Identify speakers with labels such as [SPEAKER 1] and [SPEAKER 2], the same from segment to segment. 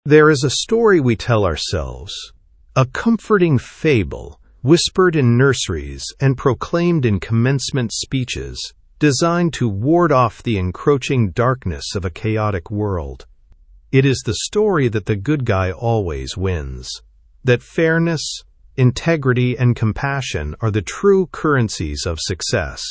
[SPEAKER 1] There is a story we tell ourselves, a comforting fable, whispered in nurseries and proclaimed in commencement speeches, designed to ward off the encroaching darkness of a chaotic world. It is the story that the good guy always wins, that fairness, integrity, and compassion are the true currencies of success.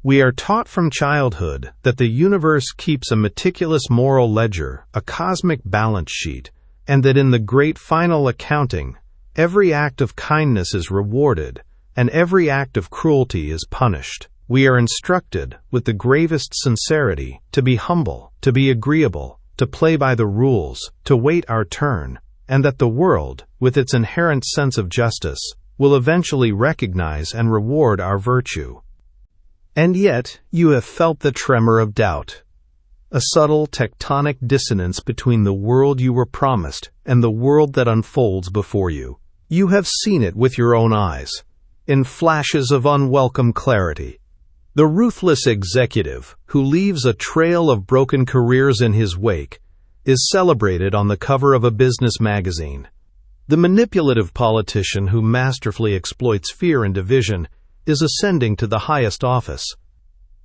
[SPEAKER 1] We are taught from childhood that the universe keeps a meticulous moral ledger, a cosmic balance sheet, and that in the great final accounting, every act of kindness is rewarded, and every act of cruelty is punished. We are instructed, with the gravest sincerity, to be humble, to be agreeable, to play by the rules, to wait our turn, and that the world, with its inherent sense of justice, will eventually recognize and reward our virtue. And yet, you have felt the tremor of doubt, a subtle tectonic dissonance between the world you were promised and the world that unfolds before you. You have seen it with your own eyes, in flashes of unwelcome clarity. The ruthless executive, who leaves a trail of broken careers in his wake, is celebrated on the cover of a business magazine. The manipulative politician who masterfully exploits fear and division is ascending to the highest office.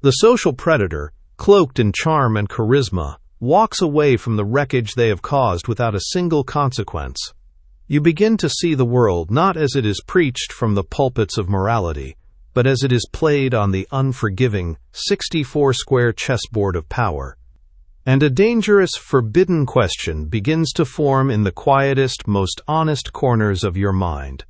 [SPEAKER 1] The social predator, cloaked in charm and charisma, walks away from the wreckage they have caused without a single consequence. You begin to see the world not as it is preached from the pulpits of morality, but as it is played on the unforgiving 64-square chessboard of power. And a dangerous, forbidden question begins to form in the quietest, most honest corners of your mind.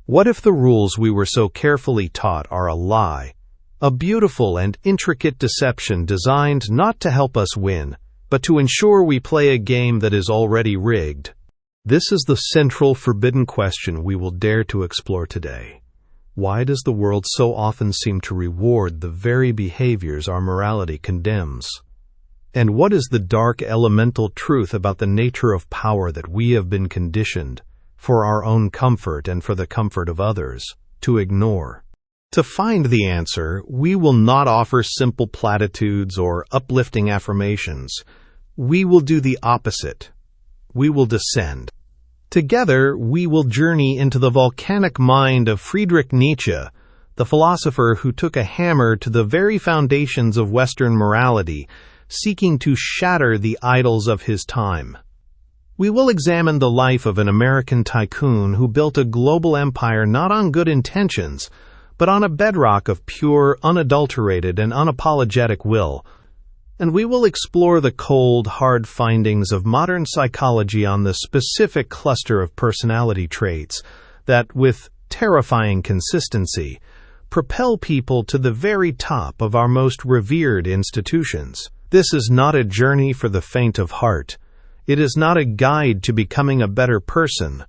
[SPEAKER 1] What if the rules we were so carefully taught are a lie, a beautiful and intricate deception designed not to help us win, but to ensure we play a game that is already rigged? This is the central forbidden question we will dare to explore today. Why does the world so often seem to reward the very behaviors our morality condemns? And what is the dark elemental truth about the nature of power that we have been conditioned, for our own comfort and for the comfort of others, to ignore? To find the answer, we will not offer simple platitudes or uplifting affirmations. We will do the opposite. We will descend. Together, we will journey into the volcanic mind of Friedrich Nietzsche, the philosopher who took a hammer to the very foundations of Western morality, seeking to shatter the idols of his time. We will examine the life of an American tycoon who built a global empire not on good intentions, but on a bedrock of pure, unadulterated, and unapologetic will. And we will explore the cold, hard findings of modern psychology on the specific cluster of personality traits that, with terrifying consistency, propel people to the very top of our most revered institutions. This is not a journey for the faint of heart. It is not a guide to becoming a better person.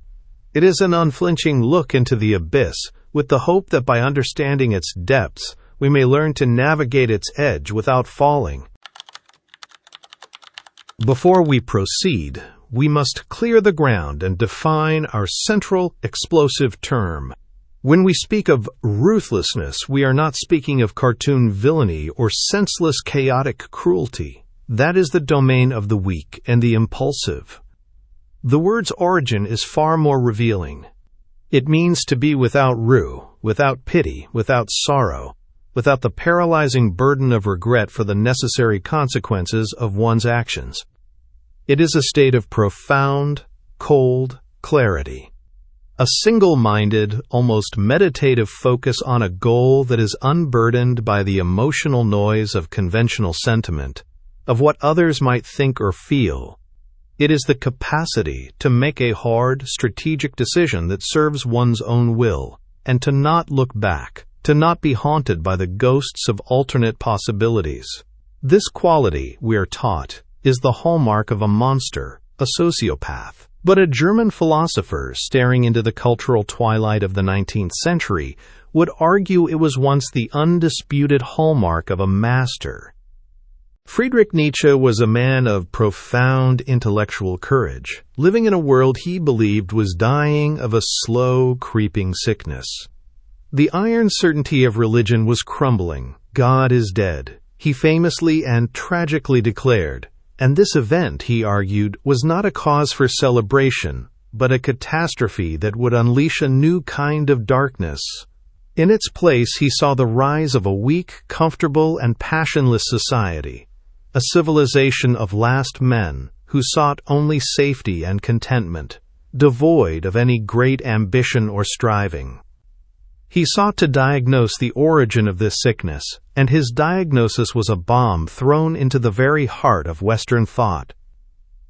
[SPEAKER 1] It is an unflinching look into the abyss, with the hope that by understanding its depths, we may learn to navigate its edge without falling. Before we proceed, we must clear the ground and define our central explosive term. When we speak of ruthlessness, we are not speaking of cartoon villainy or senseless chaotic cruelty. That is the domain of the weak and the impulsive. The word's origin is far more revealing. It means to be without rue, without pity, without sorrow, without the paralyzing burden of regret for the necessary consequences of one's actions. It is a state of profound, cold clarity. A single-minded, almost meditative focus on a goal that is unburdened by the emotional noise of conventional sentiment, of what others might think or feel. It is the capacity to make a hard, strategic decision that serves one's own will, and to not look back, to not be haunted by the ghosts of alternate possibilities. This quality, we are taught, is the hallmark of a monster, a sociopath. But a German philosopher staring into the cultural twilight of the 19th century would argue it was once the undisputed hallmark of a master. Friedrich Nietzsche was a man of profound intellectual courage, living in a world he believed was dying of a slow, creeping sickness. The iron certainty of religion was crumbling. God is dead, he famously and tragically declared, And this event, he argued, was not a cause for celebration, but a catastrophe that would unleash a new kind of darkness. In its place, he saw the rise of a weak, comfortable, and passionless society, a civilization of last men who sought only safety and contentment, devoid of any great ambition or striving. He sought to diagnose the origin of this sickness, and his diagnosis was a bomb thrown into the very heart of Western thought.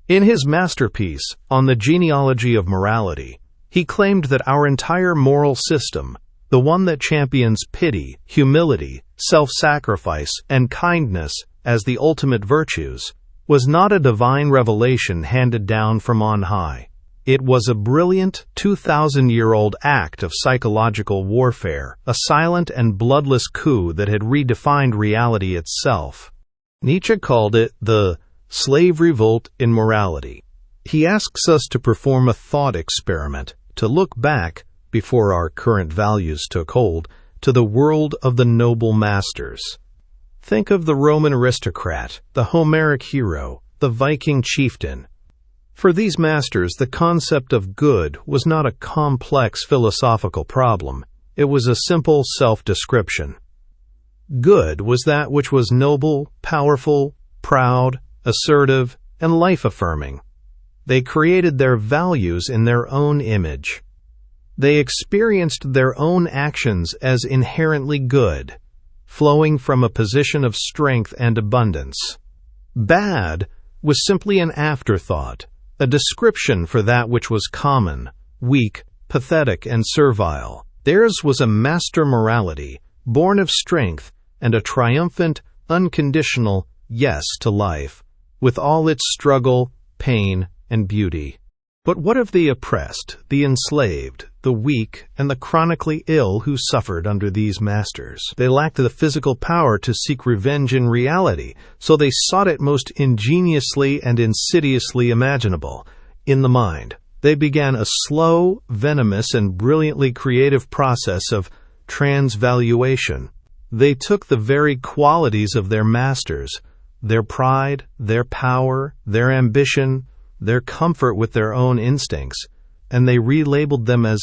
[SPEAKER 1] In his masterpiece, On the Genealogy of Morality, he claimed that our entire moral system, the one that champions pity, humility, self-sacrifice, and kindness as the ultimate virtues, was not a divine revelation handed down from on high. It was a brilliant 2,000-year-old act of psychological warfare, a silent and bloodless coup that had redefined reality itself. Nietzsche called it the slave revolt in morality. He asks us to perform a thought experiment, to look back, before our current values took hold, to the world of the noble masters. Think of the Roman aristocrat, the Homeric hero, the Viking chieftain. For these masters, the concept of good was not a complex philosophical problem. It was a simple self-description. Good was that which was noble, powerful, proud, assertive, and life-affirming. They created their values in their own image. They experienced their own actions as inherently good, flowing from a position of strength and abundance. Bad was simply an afterthought, a description for that which was common, weak, pathetic, and servile. Theirs was a master morality, born of strength and a triumphant, unconditional yes to life, with all its struggle, pain, and beauty. But what of the oppressed, the enslaved, the weak, and the chronically ill who suffered under these masters? They lacked the physical power to seek revenge in reality, so they sought it most ingeniously and insidiously imaginable, in the mind. They began a slow, venomous, and brilliantly creative process of transvaluation. They took the very qualities of their masters, their pride, their power, their ambition, their comfort with their own instincts, and they relabeled them as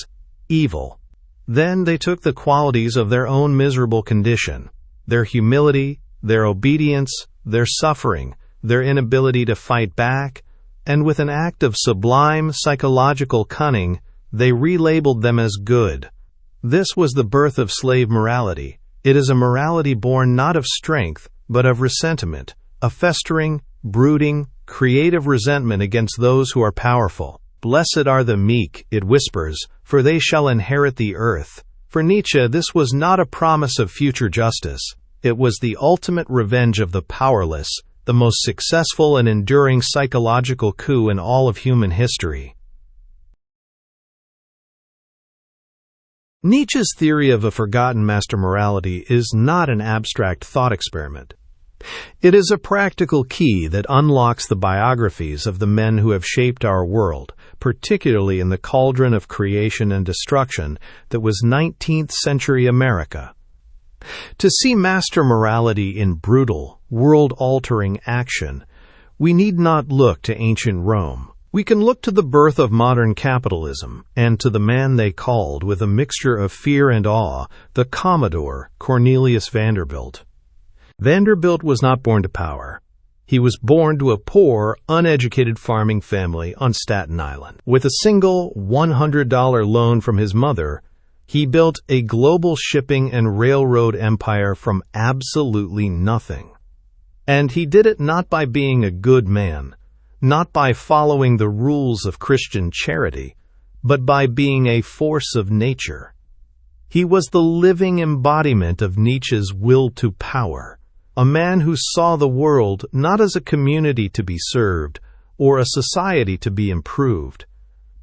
[SPEAKER 1] evil. Then they took the qualities of their own miserable condition, their humility, their obedience, their suffering, their inability to fight back, and with an act of sublime psychological cunning, they relabeled them as good. This was the birth of slave morality. It is a morality born not of strength, but of resentment, a festering, brooding, creative resentment against those who are powerful. Blessed are the meek, it whispers, for they shall inherit the earth. For Nietzsche, this was not a promise of future justice. It was the ultimate revenge of the powerless, the most successful and enduring psychological coup in all of human history. Nietzsche's theory of a forgotten master morality is not an abstract thought experiment. It is a practical key that unlocks the biographies of the men who have shaped our world, particularly in the cauldron of creation and destruction that was 19th century America. To see master morality in brutal, world-altering action, we need not look to ancient Rome. We can look to the birth of modern capitalism and to the man they called, with a mixture of fear and awe, the Commodore Cornelius Vanderbilt. Vanderbilt was not born to power. He was born to a poor, uneducated farming family on Staten Island. With a single $100 loan from his mother, he built a global shipping and railroad empire from absolutely nothing. And he did it not by being a good man, not by following the rules of Christian charity, but by being a force of nature. He was the living embodiment of Nietzsche's will to power. A man who saw the world not as a community to be served or a society to be improved,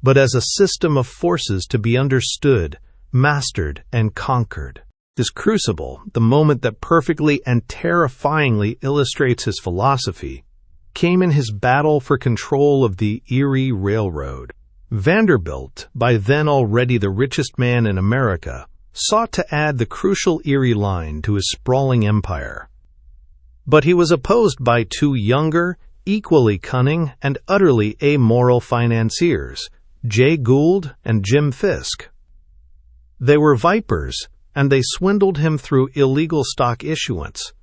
[SPEAKER 1] but as a system of forces to be understood, mastered, and conquered. This crucible, the moment that perfectly and terrifyingly illustrates his philosophy, came in his battle for control of the Erie Railroad. Vanderbilt, by then already the richest man in America, sought to add the crucial Erie line to his sprawling empire. But he was opposed by two younger, equally cunning and utterly amoral financiers, Jay Gould and Jim Fisk. They were vipers, and they swindled him through illegal stock issuance,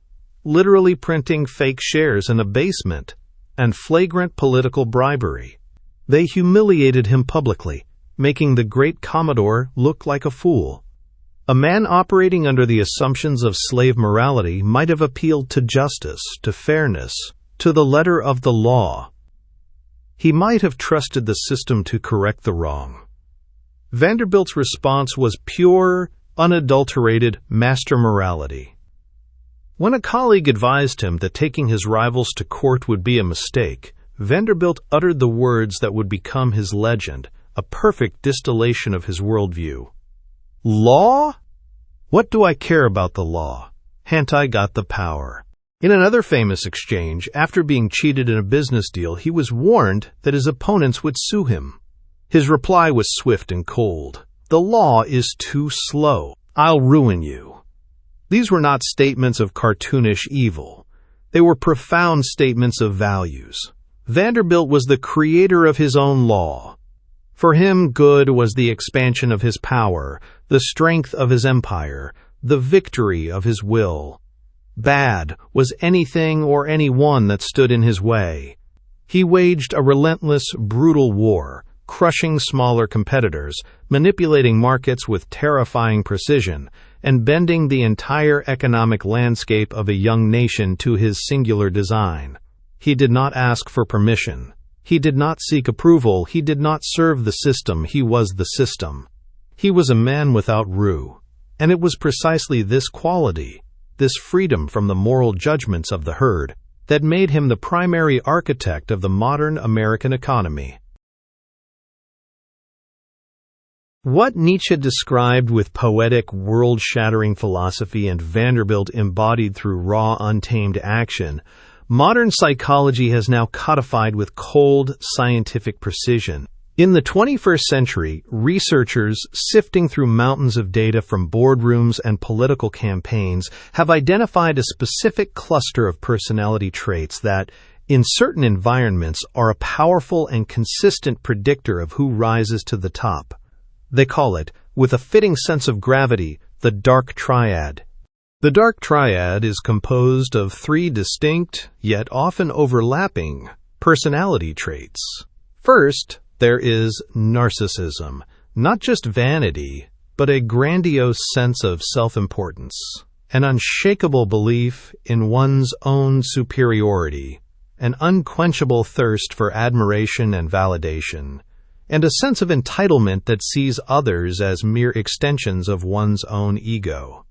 [SPEAKER 1] literally printing fake shares in a basement, and flagrant political bribery. They humiliated him publicly, making the great Commodore look like a fool. A man operating under the assumptions of slave morality might have appealed to justice, to fairness, to the letter of the law. He might have trusted the system to correct the wrong. Vanderbilt's response was pure, unadulterated master morality. When a colleague advised him that taking his rivals to court would be a mistake, Vanderbilt uttered the words that would become his legend, a perfect distillation of his worldview. Law? What do I care about the law? Han't I got the power? In another famous exchange, after being cheated in a business deal, he was warned that his opponents would sue him. His reply was swift and cold. The law is too slow. I'll ruin you. These were not statements of cartoonish evil. They were profound statements of values. Vanderbilt was the creator of his own law. For him, good was the expansion of his power, the strength of his empire, the victory of his will. Bad was anything or anyone that stood in his way. He waged a relentless, brutal war, crushing smaller competitors, manipulating markets with terrifying precision, and bending the entire economic landscape of a young nation to his singular design. He did not ask for permission. He did not seek approval. He did not serve the system. He was the system. He was a man without rue. And it was precisely this quality, this freedom from the moral judgments of the herd, that made him the primary architect of the modern American economy. What Nietzsche described with poetic, world-shattering philosophy and Vanderbilt embodied through raw, untamed action, modern psychology has now codified with cold, scientific precision. In the 21st century, researchers sifting through mountains of data from boardrooms and political campaigns have identified a specific cluster of personality traits that, in certain environments, are a powerful and consistent predictor of who rises to the top. They call it, with a fitting sense of gravity, the dark triad. The dark triad is composed of three distinct, yet often overlapping, personality traits. First, there is narcissism, not just vanity, but a grandiose sense of self-importance, an unshakable belief in one's own superiority, an unquenchable thirst for admiration and validation, and a sense of entitlement that sees others as mere extensions of one's own ego.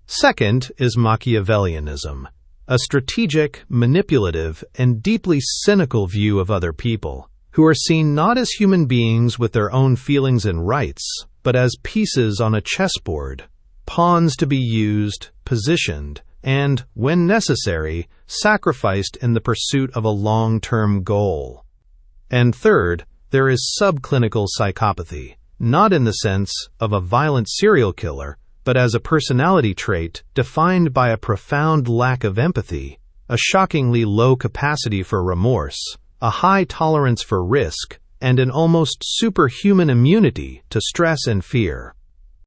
[SPEAKER 1] Second is Machiavellianism, a strategic, manipulative, and deeply cynical view of other people, who are seen not as human beings with their own feelings and rights, but as pieces on a chessboard, pawns to be used, positioned, and, when necessary, sacrificed in the pursuit of a long-term goal. And third, there is subclinical psychopathy, not in the sense of a violent serial killer, but as a personality trait defined by a profound lack of empathy, a shockingly low capacity for remorse, a high tolerance for risk, and an almost superhuman immunity to stress and fear.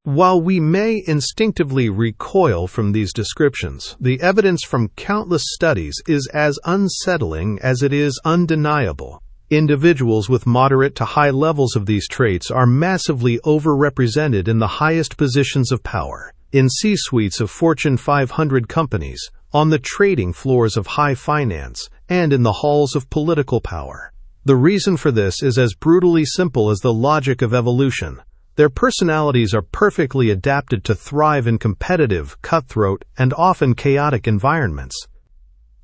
[SPEAKER 1] While we may instinctively recoil from these descriptions, the evidence from countless studies is as unsettling as it is undeniable. Individuals with moderate to high levels of these traits are massively overrepresented in the highest positions of power, in C-suites of Fortune 500 companies, on the trading floors of high finance, and in the halls of political power. The reason for this is as brutally simple as the logic of evolution. Their personalities are perfectly adapted to thrive in competitive, cutthroat, and often chaotic environments.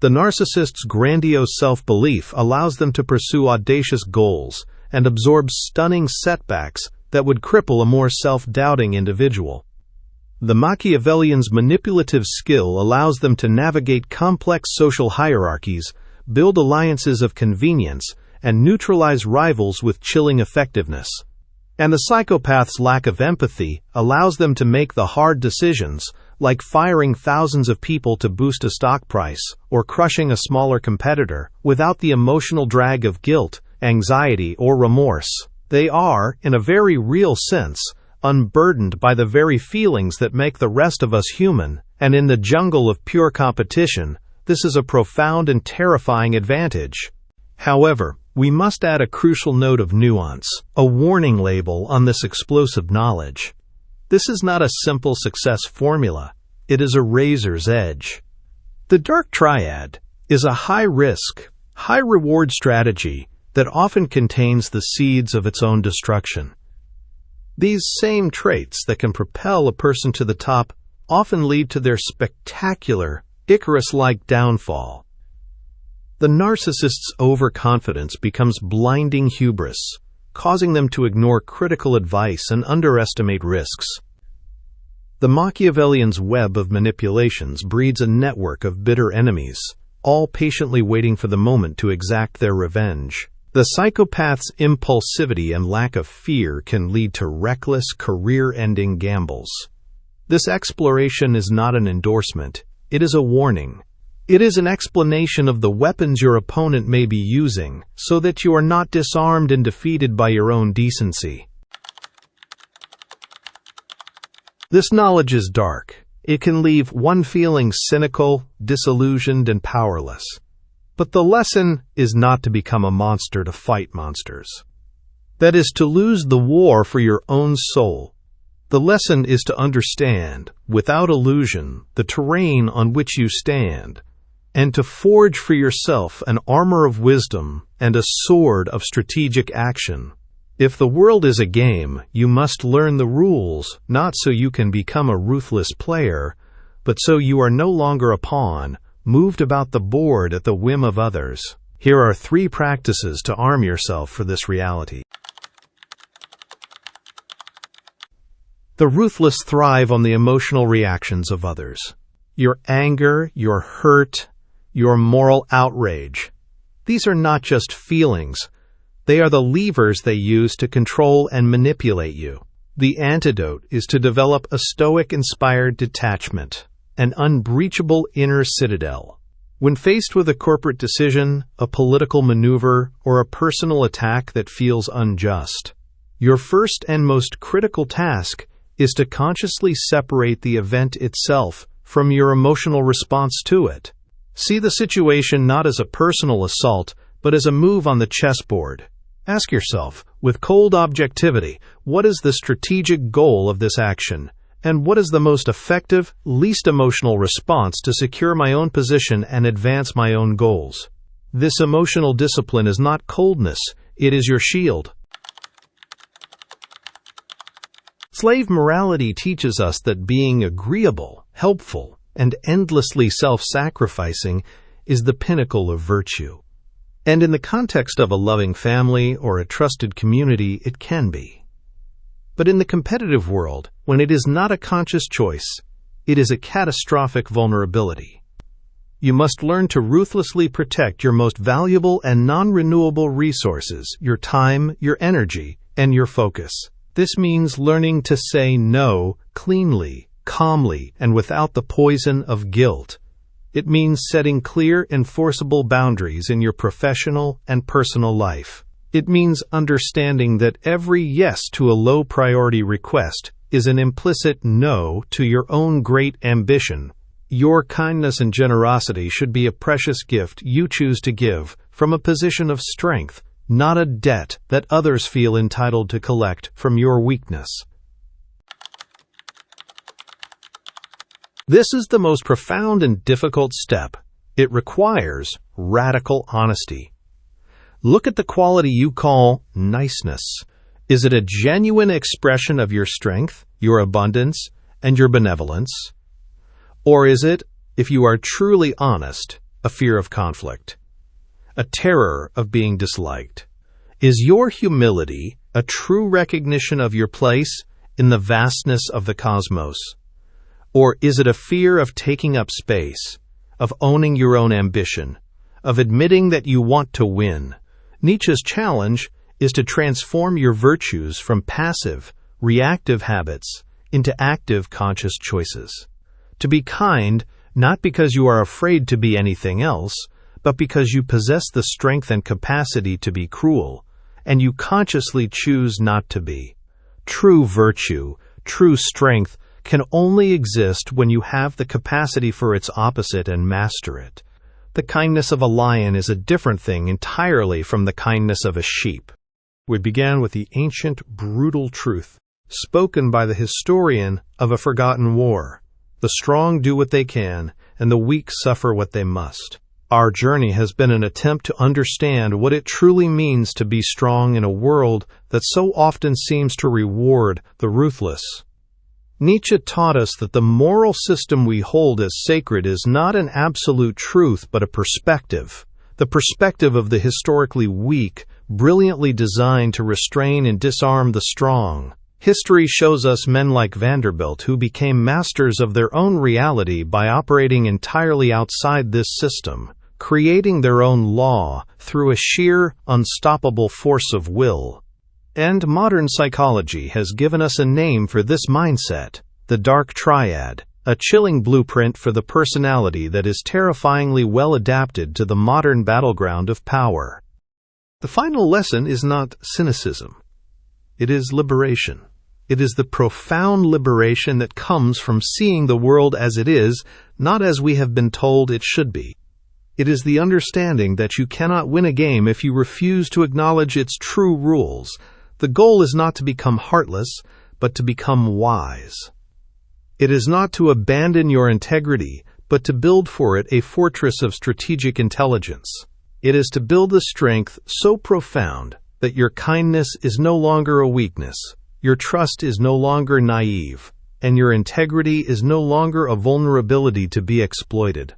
[SPEAKER 1] The narcissist's grandiose self-belief allows them to pursue audacious goals and absorb stunning setbacks that would cripple a more self-doubting individual. The Machiavellian's manipulative skill allows them to navigate complex social hierarchies, build alliances of convenience, and neutralize rivals with chilling effectiveness. And the psychopath's lack of empathy allows them to make the hard decisions, like firing thousands of people to boost a stock price or crushing a smaller competitor, without the emotional drag of guilt, anxiety, or remorse. They are, in a very real sense, unburdened by the very feelings that make the rest of us human, and in the jungle of pure competition, this is a profound and terrifying advantage. However, we must add a crucial note of nuance, a warning label on this explosive knowledge. This is not a simple success formula. It is a razor's edge. The dark triad is a high-risk, high-reward strategy that often contains the seeds of its own destruction. These same traits that can propel a person to the top often lead to their spectacular, Icarus-like downfall. The narcissist's overconfidence becomes blinding hubris, causing them to ignore critical advice and underestimate risks. The Machiavellian's web of manipulations breeds a network of bitter enemies, all patiently waiting for the moment to exact their revenge. The psychopath's impulsivity and lack of fear can lead to reckless, career-ending gambles. This exploration is not an endorsement, it is a warning. It is an explanation of the weapons your opponent may be using, so that you are not disarmed and defeated by your own decency. This knowledge is dark. It can leave one feeling cynical, disillusioned, and powerless. But the lesson is not to become a monster to fight monsters. That is to lose the war for your own soul. The lesson is to understand, without illusion, the terrain on which you stand, and to forge for yourself an armor of wisdom and a sword of strategic action. If the world is a game, you must learn the rules, not so you can become a ruthless player, but so you are no longer a pawn, moved about the board at the whim of others. Here are 3 practices to arm yourself for this reality. The ruthless thrive on the emotional reactions of others. Your anger, your hurt, your moral outrage. These are not just feelings. They are the levers they use to control and manipulate you. The antidote is to develop a Stoic-inspired detachment, an unbreachable inner citadel. When faced with a corporate decision, a political maneuver, or a personal attack that feels unjust, your first and most critical task is to consciously separate the event itself from your emotional response to it. See the situation not as a personal assault, but as a move on the chessboard. Ask yourself, with cold objectivity, what is the strategic goal of this action, and what is the most effective, least emotional response to secure my own position and advance my own goals? This emotional discipline is not coldness, it is your shield. Slave morality teaches us that being agreeable, helpful, and endlessly self-sacrificing is the pinnacle of virtue. And in the context of a loving family or a trusted community, it can be. But in the competitive world, when it is not a conscious choice, it is a catastrophic vulnerability. You must learn to ruthlessly protect your most valuable and non-renewable resources, your time, your energy, and your focus. This means learning to say no cleanly, calmly, and without the poison of guilt. It means setting clear, enforceable boundaries in your professional and personal life. It means understanding that every yes to a low-priority request is an implicit no to your own great ambition. Your kindness and generosity should be a precious gift you choose to give from a position of strength, not a debt that others feel entitled to collect from your weakness. This is the most profound and difficult step. It requires radical honesty. Look at the quality you call niceness. Is it a genuine expression of your strength, your abundance, and your benevolence? Or is it, if you are truly honest, a fear of conflict, a terror of being disliked? Is your humility a true recognition of your place in the vastness of the cosmos? Or is it a fear of taking up space, of owning your own ambition, of admitting that you want to win? Nietzsche's challenge is to transform your virtues from passive, reactive habits into active, conscious choices. To be kind, not because you are afraid to be anything else, but because you possess the strength and capacity to be cruel, and you consciously choose not to be. True virtue, true strength, can only exist when you have the capacity for its opposite and master it. The kindness of a lion is a different thing entirely from the kindness of a sheep. We began with the ancient, brutal truth, spoken by the historian of a forgotten war. The strong do what they can, and the weak suffer what they must. Our journey has been an attempt to understand what it truly means to be strong in a world that so often seems to reward the ruthless. Nietzsche taught us that the moral system we hold as sacred is not an absolute truth but a perspective, the perspective of the historically weak, brilliantly designed to restrain and disarm the strong. History shows us men like Vanderbilt who became masters of their own reality by operating entirely outside this system, creating their own law through a sheer, unstoppable force of will. And modern psychology has given us a name for this mindset, the dark triad, a chilling blueprint for the personality that is terrifyingly well adapted to the modern battleground of power. The final lesson is not cynicism. It is liberation. It is the profound liberation that comes from seeing the world as it is, not as we have been told it should be. It is the understanding that you cannot win a game if you refuse to acknowledge its true rules. The goal is not to become heartless, but to become wise. It is not to abandon your integrity, but to build for it a fortress of strategic intelligence. It is to build a strength so profound that your kindness is no longer a weakness, your trust is no longer naive, and your integrity is no longer a vulnerability to be exploited.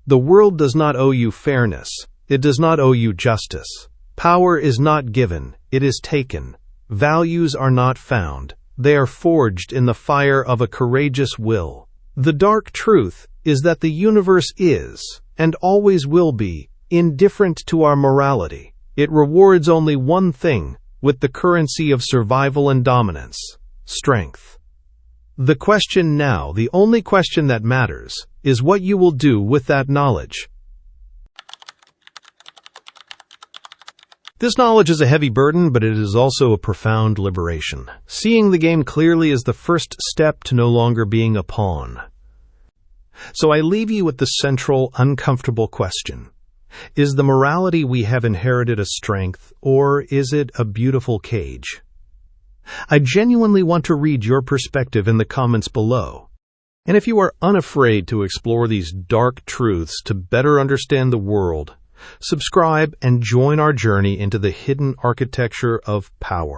[SPEAKER 1] The world does not owe you fairness. It does not owe you justice. Power is not given, it is taken. Values are not found. They are forged in the fire of a courageous will. The dark truth is that the universe is, and always will be, indifferent to our morality. It rewards only one thing, with the currency of survival and dominance: strength. The question now, the only question that matters, is what you will do with that knowledge. This knowledge is a heavy burden, but it is also a profound liberation. Seeing the game clearly is the first step to no longer being a pawn. So I leave you with the central, uncomfortable question. Is the morality we have inherited a strength, or is it a beautiful cage? I genuinely want to read your perspective in the comments below. And if you are unafraid to explore these dark truths to better understand the world, subscribe and join our journey into the hidden architecture of power.